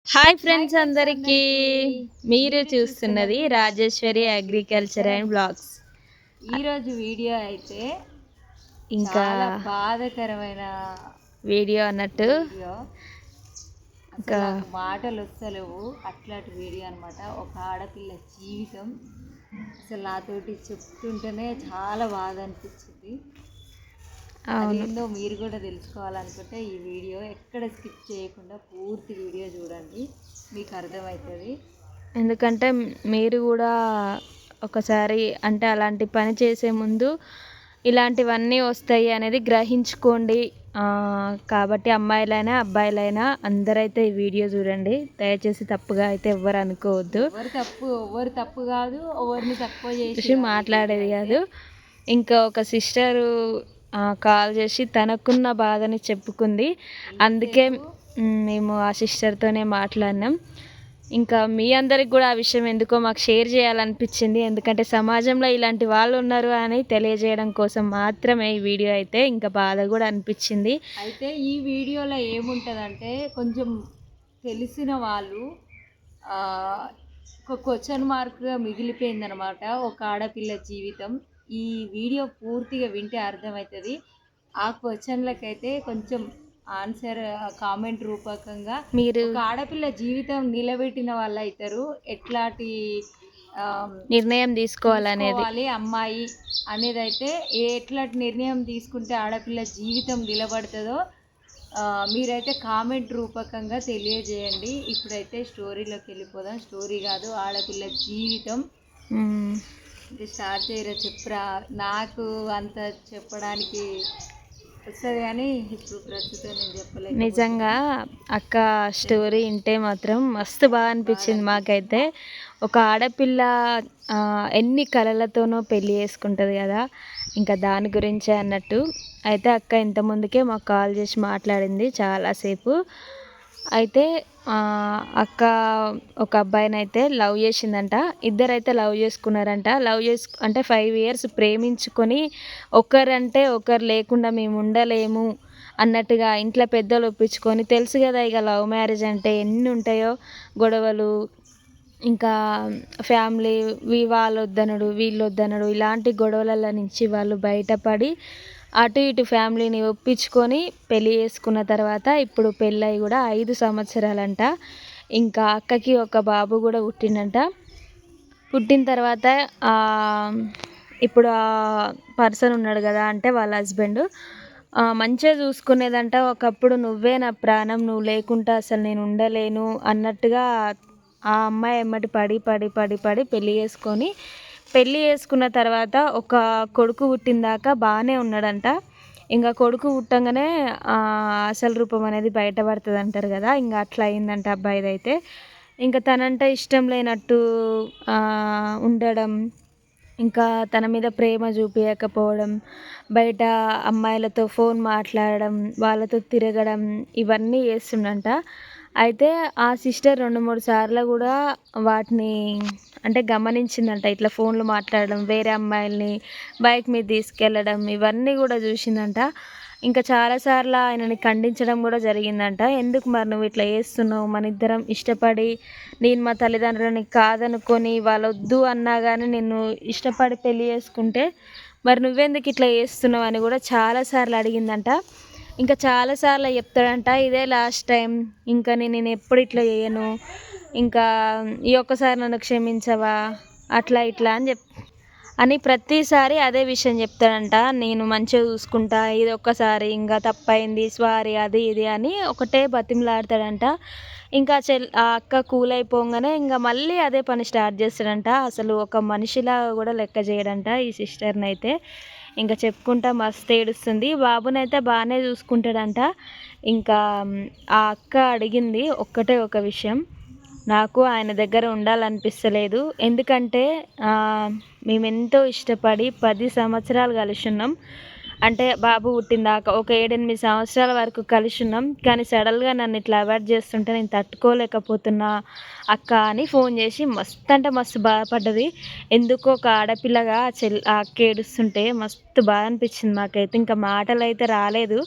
Hi friends అందరికీ. మీరు చూస్తున్నది రాజేశ్వరి అగ్రికల్చర్ అండ్ బ్లాగ్స్. ఈరోజు వీడియో అయితే ఇంకా చాలా బాధాకరమైన వీడియో అన్నట్టు వీడియో. ఇంకా నాకు మాటలు వస్తలేవు, అట్లాంటి వీడియో అనమాట. ఒక ఆడపిల్ల జీవితం అసలు నాతోటి చెప్తుంటేనే చాలా బాధ అనిపించింది. అదేందో మీరు కూడా తెలుసుకోవాలనుకుంటే ఈ వీడియో ఎక్కడ స్కిప్ చేయకుండా పూర్తి వీడియో చూడండి, మీకు అర్థమవుతుంది. ఎందుకంటే మీరు కూడా ఒకసారి అంటే అలాంటి పని చేసే ముందు ఇలాంటివన్నీ వస్తాయి అనేది గ్రహించుకోండి. కాబట్టి అమ్మాయిలైనా అబ్బాయిలైనా అందరైతే ఈ వీడియో చూడండి. దయచేసి తప్పుగా అయితే ఎవ్వరు అనుకోవద్దు. ఎవరు తప్పు కాదు, ఎవరిని తక్కువ చేసి మాట్లాడేది కాదు. ఇంకా ఒక సిస్టరు కాల్ చేసి తనకున్న బాధని చెప్పుకుంది. అందుకే మేము ఆ సిస్టర్తోనే మాట్లాడినాం. ఇంకా మీ అందరికి కూడా ఆ విషయం ఎందుకో మాకు షేర్ చేయాలనిపించింది. ఎందుకంటే సమాజంలో ఇలాంటి వాళ్ళు ఉన్నారు అని తెలియజేయడం కోసం మాత్రమే ఈ వీడియో. అయితే ఇంకా బాధ కూడా అనిపించింది. అయితే ఈ వీడియోలో ఏముంటుందంటే కొంచెం తెలిసిన వాళ్ళు ఒక క్వశ్చన్ మార్క్గా మిగిలిపోయిందనమాట ఒక ఆడపిల్ల జీవితం. ఈ వీడియో పూర్తిగా వింటే అర్థమవుతుంది. ఆ క్వశ్చన్లకైతే కొంచెం ఆన్సర్ కామెంట్ రూపకంగా మీరు ఒక ఆడపిల్ల జీవితం నిలబెట్టిన వాళ్ళు అవుతారు. ఎట్లాంటి నిర్ణయం తీసుకోవాలి అమ్మాయి అనేది అయితే ఎట్లాంటి నిర్ణయం తీసుకుంటే ఆడపిల్ల జీవితం నిలబడుతుందో మీరైతే కామెంట్ రూపకంగా తెలియజేయండి. ఇప్పుడైతే స్టోరీలోకి వెళ్ళిపోదాం. స్టోరీ కాదు, ఆడపిల్ల జీవితం. స్టార్ట్ చేయరా, చెప్పరా. నాకు అంత చెప్పడానికి వస్తుంది కానీ ఇప్పుడు ప్రస్తుతం నేను చెప్పలేదు. నిజంగా అక్క స్టోరీ వింటే మాత్రం మస్తు బాగా అనిపించింది మాకైతే. ఒక ఆడపిల్ల ఎన్ని కలలతోనో పెళ్ళి చేసుకుంటుంది కదా, ఇంకా దాని గురించే అన్నట్టు. అయితే అక్క ఇంతకుముందుకే మాకు కాల్ చేసి మాట్లాడింది చాలాసేపు. అయితే అక్క ఒక అబ్బాయిని అయితే లవ్ చేసిందంట. ఇద్దరైతే లవ్ చేసుకున్నారంట. అంటే 5 years ప్రేమించుకొని ఒకరంటే ఒకరు లేకుండా మేము ఉండలేము అన్నట్టుగా ఇంట్లో పెద్దలు ఒప్పించుకొని, తెలుసు కదా ఇక లవ్ మ్యారేజ్ అంటే ఎన్ని ఉంటాయో గొడవలు. ఇంకా ఫ్యామిలీ వాళ్ళు వద్దనడు వీళ్ళు వద్దనడు, ఇలాంటి గొడవల నుంచి వాళ్ళు బయటపడి అటు ఇటు ఫ్యామిలీని ఒప్పించుకొని పెళ్ళి చేసుకున్న తర్వాత ఇప్పుడు పెళ్ళయి కూడా 5 సంవత్సరాలంట. ఇంకా అక్కకి ఒక బాబు కూడా పుట్టిండంట. పుట్టిన తర్వాత ఇప్పుడు ఆ పర్సన్ ఉన్నాడు కదా, అంటే వాళ్ళ హస్బెండ్ మంచిగా చూసుకునేదంట. ఒకప్పుడు నువ్వే నా ప్రాణం, నువ్వు లేకుండా అసలు నేను ఉండలేను అన్నట్టుగా ఆ అమ్మాయి ఎమ్మటి పడి పడి పడి పడి పెళ్ళి చేసుకున్న తర్వాత ఒక కొడుకు పుట్టిందాకా బాగానే ఉన్నాడంట. ఇంకా కొడుకు పుట్టంగానే అసలు రూపం అనేది బయటపడుతుంది అంటారు కదా, ఇంకా అట్లా అయిందంట అబ్బాయిదైతే. ఇంకా తనంటే ఇష్టం లేనట్టు ఉండడం, ఇంకా తన మీద ప్రేమ చూపించకపోవడం, బయట అమ్మాయిలతో ఫోన్ మాట్లాడడం, వాళ్ళతో తిరగడం, ఇవన్నీ చేస్తుండంట. అయితే ఆ సిస్టర్ 2-3 సార్లు కూడా వాటిని అంటే గమనించిందంట. ఇట్లా ఫోన్లు మాట్లాడడం, వేరే అమ్మాయిల్ని బైక్ మీద తీసుకెళ్ళడం, ఇవన్నీ కూడా చూసిందంట. ఇంకా చాలాసార్లు ఆయనని ఖండించడం కూడా జరిగిందంట. ఎందుకు మరి నువ్వు ఇట్లా చేస్తున్నావు, మన ఇద్దరం ఇష్టపడి నేను మా తల్లిదండ్రులని కాదనుకొని వాళ్ళు వద్దు అన్నా కానీ నిన్ను ఇష్టపడి పెళ్ళి చేసుకుంటే మరి నువ్వెందుకు ఇట్లా చేస్తున్నావు అని కూడా చాలాసార్లు అడిగిందంట. ఇంకా చాలాసార్లు చెప్తాడంట, ఇదే లాస్ట్ టైం, ఇంకా నేను ఎప్పుడు ఇట్లా చేయను, ఇంకా ఈ ఒక్కసారి నన్ను క్షమించవా, అట్లా ఇట్లా అని ప్రతిసారి అదే విషయం చెప్తాడంట. నేను మంచిగా చూసుకుంటా, ఇది ఒక్కసారి ఇంకా తప్పైంది, సారీ, అది ఇది అని ఒకటే బతిమలాడతాడంట. ఇంకా ఆ అక్క కూల్ అయిపోగానే ఇంకా మళ్ళీ అదే పని స్టార్ట్ చేస్తాడంట. అసలు ఒక మనిషిలా కూడా లెక్క చేయడంట ఈ సిస్టర్ని అయితే. ఇంకా చెప్పుకుంటా మస్తు ఏడుస్తుంది. బాబునైతే బాగానే చూసుకుంటాడంట. ఇంకా ఆ అక్క అడిగింది ఒక్కటే ఒక విషయం, నాకు ఆయన దగ్గర ఉండాలనిపిస్తలేదు. ఎందుకంటే మేము ఎంతో ఇష్టపడి 10 సంవత్సరాలు కలిసి ఉన్నాం. అంటే బాబు పుట్టిందాక ఒక 7-8 సంవత్సరాల వరకు కలిసి ఉన్నాం. కానీ సడన్గా నన్ను ఇట్లా అవాయిడ్ చేస్తుంటే నేను తట్టుకోలేకపోతున్నా అక్క అని ఫోన్ చేసి మస్తు అంటే మస్తు బాధపడ్డది. ఎందుకో ఒక ఆడపిల్లగా ఆ అక్క ఏడుస్తుంటే మస్తు బాధ అనిపించింది మాకైతే. ఇంకా మాటలు అయితే రాలేదు,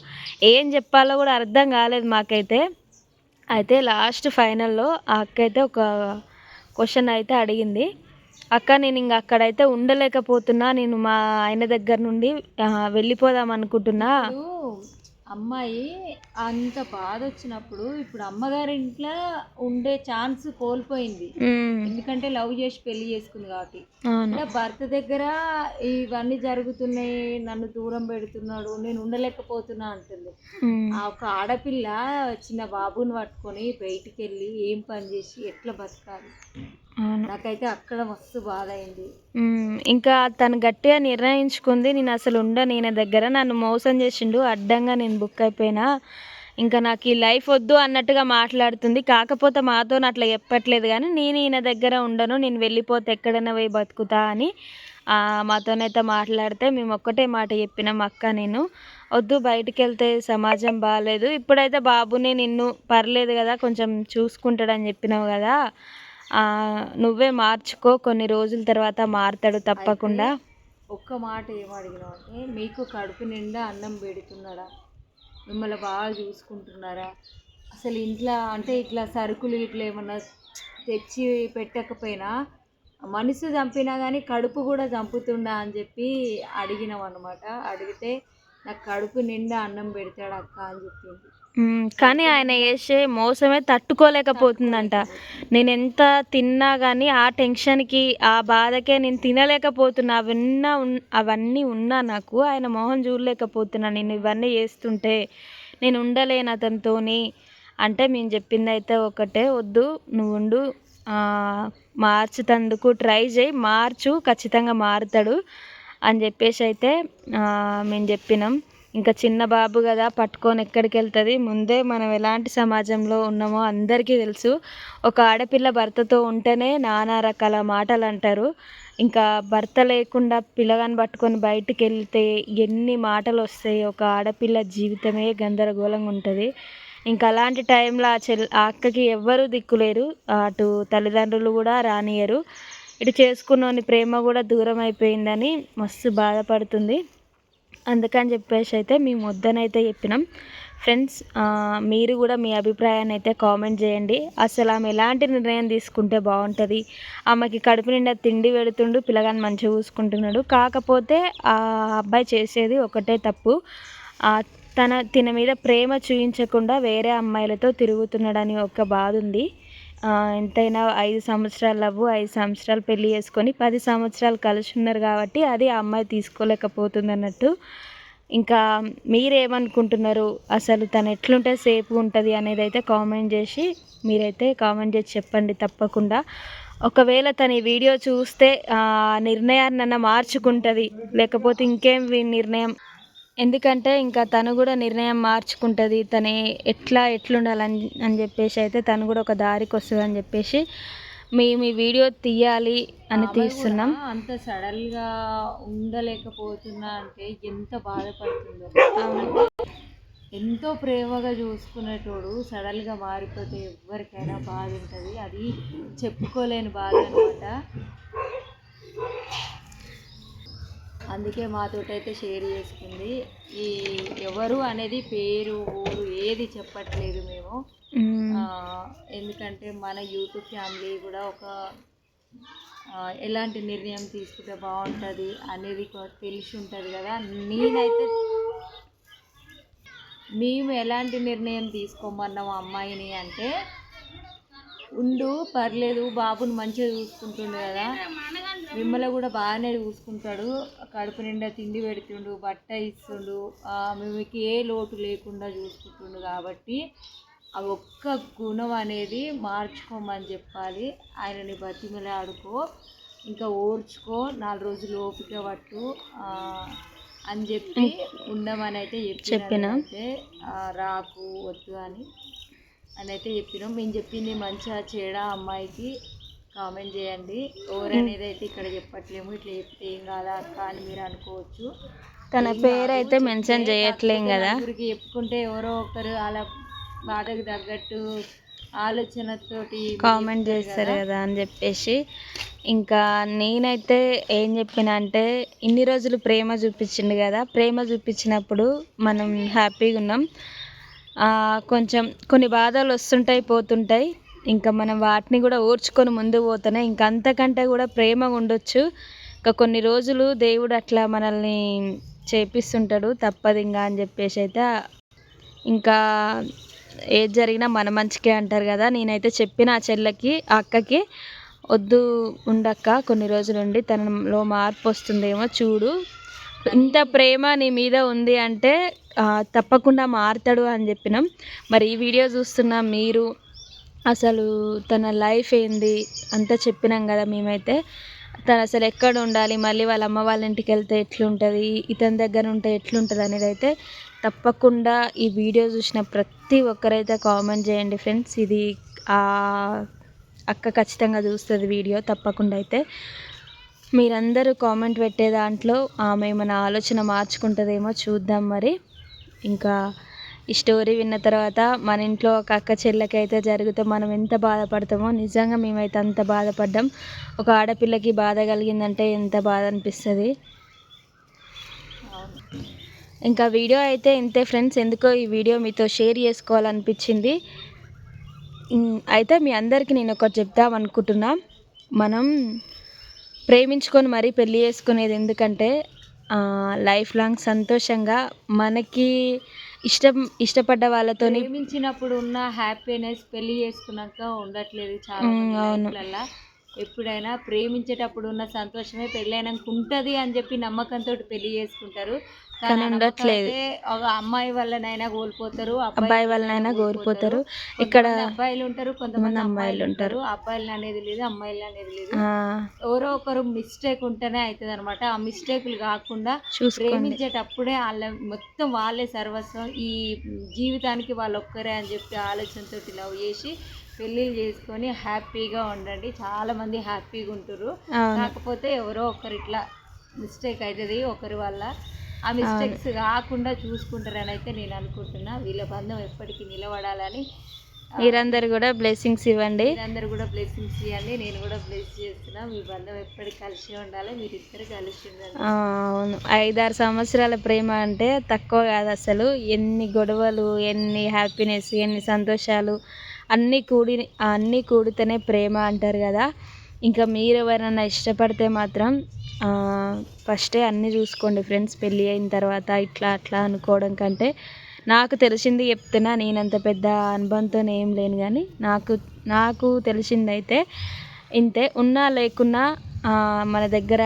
ఏం చెప్పాలో కూడా అర్థం కాలేదు మాకైతే. అయితే లాస్ట్ ఫైనల్లో ఆ అక్క అయితే ఒక క్వశ్చన్ అయితే అడిగింది. అక్క నేను ఇంక అక్కడైతే ఉండలేకపోతున్నా, నేను మా ఆయన దగ్గర నుండి వెళ్ళిపోదాం అనుకుంటున్నా. ఇప్పుడు అమ్మాయి అంత బాధ వచ్చినప్పుడు ఇప్పుడు అమ్మగారి ఇంట్లో ఉండే ఛాన్స్ కోల్పోయింది. ఎందుకంటే లవ్ చేసి పెళ్లి చేసుకుంది కాబట్టి. ఇంకా భర్త దగ్గర ఇవన్నీ జరుగుతున్నాయి, నన్ను దూరం పెడుతున్నాడు, నేను ఉండలేకపోతున్నా అంటుంది. ఆ ఒక ఆడపిల్ల చిన్న బాబుని పట్టుకొని బయటికి వెళ్ళి ఏం పని చేసి ఎట్లా బతకాలి? నాకైతే అక్కడ మస్తు బాధ అయింది. ఇంకా తను గట్టిగా నిర్ణయించుకుంది, నేను అసలు ఉండను ఈయన దగ్గర, నన్ను మోసం చేసిండు, అడ్డంగా నేను బుక్ అయిపోయినా, ఇంకా నాకు ఈ లైఫ్ వద్దు అన్నట్టుగా మాట్లాడుతుంది. కాకపోతే మాతో అట్లా చెప్పట్లేదు, కానీ నేను ఈయన దగ్గర ఉండను, నేను వెళ్ళిపోతే ఎక్కడైనా పోయి బతుకుతా అని మాతోనైతే మాట్లాడితే మేము ఒక్కటే మాట చెప్పినాం, అక్క నేను వద్దు, బయటికి వెళ్తే సమాజం బాగాలేదు, ఇప్పుడైతే బాబుని నిన్ను పర్లేదు కదా కొంచెం చూసుకుంటాడని చెప్పినావు కదా, నువ్వే మార్చుకో, కొన్ని రోజుల తర్వాత మారుతాడు తప్పకుండా. ఒక్క మాట ఏమడిగినావు అంటే, మీకు కడుపు నిండా అన్నం పెడుతున్నాడా, మిమ్మల్ని బాగా చూసుకుంటున్నారా, అసలు ఇంట్లో అంటే ఇట్లా సరుకులు ఇట్లా ఏమన్నా తెచ్చి పెట్టకపోయినా మనసు చంపినా కానీ కడుపు కూడా చంపుతుండా అని చెప్పి అడిగినాం అనమాట. అడిగితే నాకు కడుపు నిండా అన్నం పెడతాడు అక్క అని చెప్పింది. కానీ ఆయన చేసే మోసమే తట్టుకోలేకపోతుందంట. నేను ఎంత తిన్నా కానీ ఆ టెన్షన్కి ఆ బాధకే నేను తినలేకపోతున్నా, అవన్నీ ఉన్నా నాకు ఆయన మొహం చూడలేకపోతున్నా, నేను ఇవన్నీ చేస్తుంటే నేను ఉండలేను అతనితోని అంటే మేము చెప్పింది అయితే ఒకటే, వద్దు నువ్వు ఉండు, మార్చుతందుకు ట్రై చేయి, మార్చు ఖచ్చితంగా మారుతాడు అని చెప్పేసి అయితే మేము చెప్పినాం. ఇంకా చిన్న బాబు కదా పట్టుకొని ఎక్కడికి వెళ్తుంది, ముందే మనం ఎలాంటి సమాజంలో ఉన్నామో అందరికీ తెలుసు. ఒక ఆడపిల్ల భర్తతో ఉంటేనే నానా రకాల మాటలు అంటారు, ఇంకా భర్త లేకుండా పిల్లగాని పట్టుకొని బయటికి వెళ్తే ఎన్ని మాటలు వస్తాయి, ఒక ఆడపిల్ల జీవితమే గందరగోళంగా ఉంటుంది. ఇంకా అలాంటి టైంలో ఆ అక్కకి ఎవ్వరూ దిక్కులేరు, అటు తల్లిదండ్రులు కూడా రానియరు, ఇటు చేసుకున్నోని ప్రేమ కూడా దూరం అయిపోయిందని మస్తు బాధపడుతుంది. అందుకని చెప్పేసి అయితే మేము వద్దనైతే చెప్పినాం. ఫ్రెండ్స్, మీరు కూడా మీ అభిప్రాయాన్ని అయితే కామెంట్ చేయండి. అసలు ఆమె ఎలాంటి నిర్ణయం తీసుకుంటే బాగుంటుంది, ఆమెకి కడుపు నిండా తిండి పెడుతుండు, పిల్లగాని మంచిగా చూసుకుంటున్నాడు, కాకపోతే ఆ అబ్బాయి చేసేది ఒకటే తప్పు, తిన మీద ప్రేమ చూపించకుండా వేరే అమ్మాయిలతో తిరుగుతున్నాడని ఒక బాధ ఉంది. ఎంతైనా 5 సంవత్సరాలు లవ్, 5 సంవత్సరాలు పెళ్లి చేసుకొని 10 సంవత్సరాలు కలిసి ఉన్నారు కాబట్టి అది ఆ అమ్మాయి తీసుకోలేకపోతుంది అన్నట్టు. ఇంకా మీరేమనుకుంటున్నారు, అసలు తను ఎట్లుంటే సేఫ్ ఉంటుంది అనేది అయితే మీరైతే కామెంట్ చేసి చెప్పండి తప్పకుండా. ఒకవేళ తను ఈ వీడియో చూస్తే నిర్ణయాన్ని మార్చుకుంటుంది, లేకపోతే ఇంకేం నిర్ణయం, ఎందుకంటే ఇంకా తను కూడా నిర్ణయం మార్చుకుంటుంది, తను ఎట్లుండాలని అని చెప్పేసి అయితే తను కూడా ఒక దారికి వస్తుంది అని చెప్పేసి మేము ఈ వీడియో తీయాలి అని తీస్తున్నాం. అంత సడన్గా ఉండలేకపోతున్నా అంటే ఎంత బాధపడుతుందో. ఎంతో ప్రేమగా చూసుకునేటోడు సడన్గా మారిపోతే ఎవరికైనా బాధ ఉంటుంది, అది చెప్పుకోలేని బాధ అనమాట. అందుకే మాతోటైతే షేర్ చేసుకుంది. ఈ ఎవరు అనేది పేరు ఊరు ఏది చెప్పట్లేదు మేము, ఎందుకంటే మన యూట్యూబ్ ఫ్యామిలీ కూడా ఒక ఎలాంటి నిర్ణయం తీసుకుంటే బాగుంటుంది అనేది తెలిసి ఉంటుంది కదా. నేనైతే మేము ఎలాంటి నిర్ణయం తీసుకోమన్నాము అమ్మాయిని అంటే, ఉండు పర్లేదు, బాబుని మంచిగా చూసుకుంటుండు కదా, మిమ్మల్ని కూడా బాగానే చూసుకుంటాడు, కడుపు నిండా తిండి పెడుతుండు, బట్ట ఇస్తుండు, మీకు ఏ లోటు లేకుండా చూసుకుంటుండు, కాబట్టి ఆ ఒక్క గుణం అనేది మార్చుకోమని చెప్పాలి. ఆయనని బతిమలాడుకో, ఇంకా ఓర్చుకో, 4 రోజులు ఓపిక పట్టు అని చెప్పి ఉండమని అయితే చెప్పినా, రాకు వద్దు అని అయితే చెప్పినాం. మేము చెప్పింది మంచిగా చెడా అమ్మాయికి కామెంట్ చేయండి. ఎవరనేది అయితే ఇక్కడ చెప్పట్లేము, ఇట్లా చెప్తే ఏం కాదా అక్క అని మీరు అనుకోవచ్చు. తన పేరు అయితే మెన్షన్ చేయట్లేం కదా, ఊరికి చెప్పుకుంటే ఎవరో ఒకరు అలా బాధకు తగ్గట్టు ఆలోచనతోటి కామెంట్ చేస్తారు కదా అని చెప్పేసి ఇంకా నేనైతే ఏం చెప్పిన అంటే, ఇన్ని రోజులు ప్రేమ చూపించిండు కదా, ప్రేమ చూపించినప్పుడు మనం హ్యాపీగా ఉన్నాం, కొంచెం కొన్ని బాధలు వస్తుంటాయి పోతుంటాయి, ఇంకా మనం వాటిని కూడా ఓర్చుకొని ముందు పోతేనే ఇంకా అంతకంటే కూడా ప్రేమగా ఉండొచ్చు. ఇంకా కొన్ని రోజులు దేవుడు అట్లా మనల్ని చేపిస్తుంటాడు, తప్పదు ఇంకా అని చెప్పేసి అయితే ఇంకా ఏది జరిగినా మన మంచికే అంటారు కదా. నేనైతే చెప్పిన ఆ చెల్లెకి ఆ అక్కకి, వద్దు ఉండక్క కొన్ని రోజులుండి తనలో మార్పు వస్తుందేమో చూడు, ఇంత ప్రేమ నీ మీద ఉంది అంటే తప్పకుండా మారుతాడు అని చెప్పినాం. మరి ఈ వీడియో చూస్తున్న మీరు అసలు తన లైఫ్ ఏంది అంతా చెప్పినాం కదా మేమైతే. తను అసలు ఎక్కడ ఉండాలి, మళ్ళీ వాళ్ళ అమ్మ వాళ్ళ ఇంటికి వెళ్తే ఎట్లుంటుంది, ఇతని దగ్గర ఉంటే ఎట్లుంటుంది అనేది అయితే తప్పకుండా ఈ వీడియో చూసిన ప్రతి ఒక్కరైతే కామెంట్ చేయండి ఫ్రెండ్స్. ఇది అక్క ఖచ్చితంగా చూస్తుంది వీడియో తప్పకుండా. అయితే మీరందరూ కామెంట్ పెట్టే దాంట్లో ఆమె మన ఆలోచన మార్చుకుంటుందేమో చూద్దాం. మరి ఇంకా ఈ స్టోరీ విన్న తర్వాత మన ఇంట్లో ఒక అక్క చెల్లెకి అయితే జరిగితే మనం ఎంత బాధపడతామో, నిజంగా మేమైతే అంత బాధపడ్డాం. ఒక ఆడపిల్లకి బాధ కలిగిందంటే ఎంత బాధ అనిపిస్తుంది. ఇంకా వీడియో అయితే ఇంతే ఫ్రెండ్స్, ఎందుకో ఈ వీడియో మీతో షేర్ చేసుకోవాలనిపించింది. అయితే మీ అందరికీ నేను ఒకటి చెప్దాం అనుకుంటున్నా, మనం ప్రేమించుకొని మరీ పెళ్ళి చేసుకునేది ఎందుకంటే లైఫ్ లాంగ్ సంతోషంగా మనకి ఇష్టపడ్డ వాళ్ళతో ప్రేమించినప్పుడు ఉన్న హ్యాపీనెస్ పెళ్ళి చేసుకున్నాక ఉండట్లేదు చాలా మందిలా. ఎప్పుడైనా ప్రేమించేటప్పుడు ఉన్న సంతోషమే పెళ్ళైనాక ఉంటుంది అని చెప్పి నమ్మకంతో పెళ్లి చేసుకుంటారు, కానీ ఉండట్లేదు. ఒక అమ్మాయి వల్లనైనా కోల్పోతారు, అబ్బాయి వల్లనైనా కోల్పోతారు. ఇక్కడ అబ్బాయిలు ఉంటారు, కొంతమంది అమ్మాయిలు ఉంటారు. అబ్బాయిలు అనేది లేదు, అమ్మాయిలు అనేది లేదు. ఎవరో ఒకరు మిస్టేక్ ఉంటేనే అవుతుంది అనమాట. ఆ మిస్టేక్లు కాకుండా ప్రేమించేటప్పుడే వాళ్ళ మొత్తం వాళ్ళే సర్వస్వం, ఈ జీవితానికి వాళ్ళు ఒక్కరే అని చెప్పి ఆలోచనతో లవ్ చేసి పెళ్ళిళ్ళు చేసుకొని హ్యాపీగా ఉండండి. చాలా మంది హ్యాపీగా ఉంటారు. కాకపోతే ఎవరో ఒకరు ఇట్లా మిస్టేక్ అవుతుంది ఒకరి వల్ల, ఆ మిస్టేక్స్ కాకుండా చూసుకుంటారని అయితే నేను అనుకుంటున్నా. వీళ్ళ బంధం ఎప్పటికీ నిలబడాలని మీరందరూ కూడా బ్లెస్సింగ్స్ ఇవ్వండి. మీరందరూ కూడా బ్లెస్సింగ్స్ ఇవ్వండి. నేను కూడా బ్లెస్ చేస్తున్నా. మీ బంధం ఎప్పటికీ కలిసి ఉండాలి, మీరిద్దరు కలిసి ఉండాలి. అవును, 5-6 సంవత్సరాల ప్రేమ అంటే తక్కువ కాదు అసలు. ఎన్ని గొడవలు, ఎన్ని హ్యాపీనెస్, ఎన్ని సంతోషాలు అన్నీ కూడితేనే ప్రేమ అంటారు కదా. ఇంకా మీరు ఎవరైనా ఇష్టపడితే మాత్రం ఫస్టే అన్నీ చూసుకోండి ఫ్రెండ్స్. పెళ్ళి అయిన తర్వాత ఇట్లా అట్లా అనుకోవడం కంటే, నాకు తెలిసింది చెప్తున్నా, నేనంత పెద్ద అనుభవంతో ఏం లేను, కానీ నాకు తెలిసిందైతే ఇంతే. ఉన్నా లేకున్నా మన దగ్గర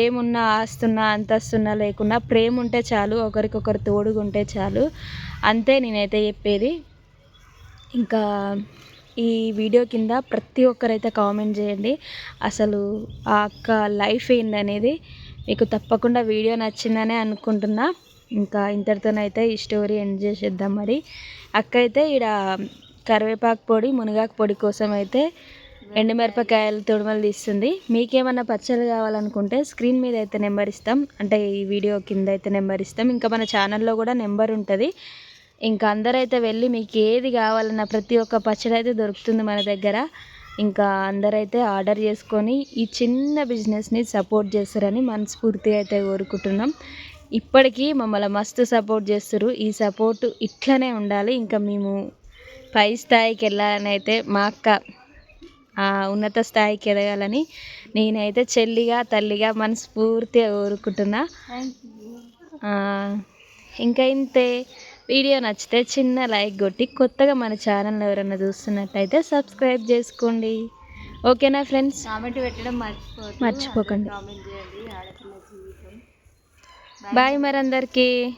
ఏమున్నా, ఆస్తున్నా అంతస్తున్నా లేకున్నా ప్రేమ ఉంటే చాలు, ఒకరికొకరు తోడుగా ఉంటే చాలు, అంతే నేనైతే చెప్పేది. ఇంకా ఈ వీడియో కింద ప్రతి ఒక్కరైతే కామెంట్ చేయండి అసలు ఆ అక్క లైఫ్ ఏందనేది. మీకు తప్పకుండా వీడియో నచ్చిందనే అనుకుంటున్నా. ఇంకా ఇంతటితోనైతే ఈ స్టోరీ ఎండ్ చేసేద్దాం. మరి అక్క అయితే ఈడ కరివేపాకు పొడి, మునగాకు పొడి కోసం అయితే ఎండుమిరపకాయలు తొడుమలు తీస్తుంది. మీకేమన్నా పచ్చళ్ళు కావాలనుకుంటే స్క్రీన్ మీద అయితే నెంబర్ ఇస్తాం, అంటే ఈ వీడియో కింద అయితే నెంబర్ ఇస్తాం. ఇంకా మన ఛానల్లో కూడా నెంబర్ ఉంటుంది. ఇంకా అందరైతే వెళ్ళి మీకు ఏది కావాలన్నా ప్రతి ఒక్క పచ్చడి అయితే దొరుకుతుంది మన దగ్గర. ఇంకా అందరైతే ఆర్డర్ చేసుకొని ఈ చిన్న బిజినెస్ని సపోర్ట్ చేస్తారని మనస్ఫూర్తిగా అయితే కోరుకుంటున్నాం. ఇప్పటికీ మమ్మల్ని మస్తు సపోర్ట్ చేస్తారు. ఈ సపోర్ట్ ఇట్లనే ఉండాలి. ఇంకా మేము పై స్థాయికి వెళ్ళాలని అయితే, మా అక్క ఉన్నత స్థాయికి ఎదగాలని నేనైతే చెల్లిగా తల్లిగా మనస్ఫూర్తిగా కోరుకుంటున్నా. ఇంకా ఇంతే. వీడియో నచ్చితే చిన్న లైక్ కొట్టి, కొత్తగా మన ఛానల్ ఎవరైనా చూస్తున్నట్టయితే సబ్స్క్రైబ్ చేసుకోండి. ఓకేనా ఫ్రెండ్స్? కామెంట్ పెట్టడం మర్చిపోకండి. కామెంట్ చేయండి. ఆడపిల్ల జీవితం. బాయ్ మరి అందరికీ.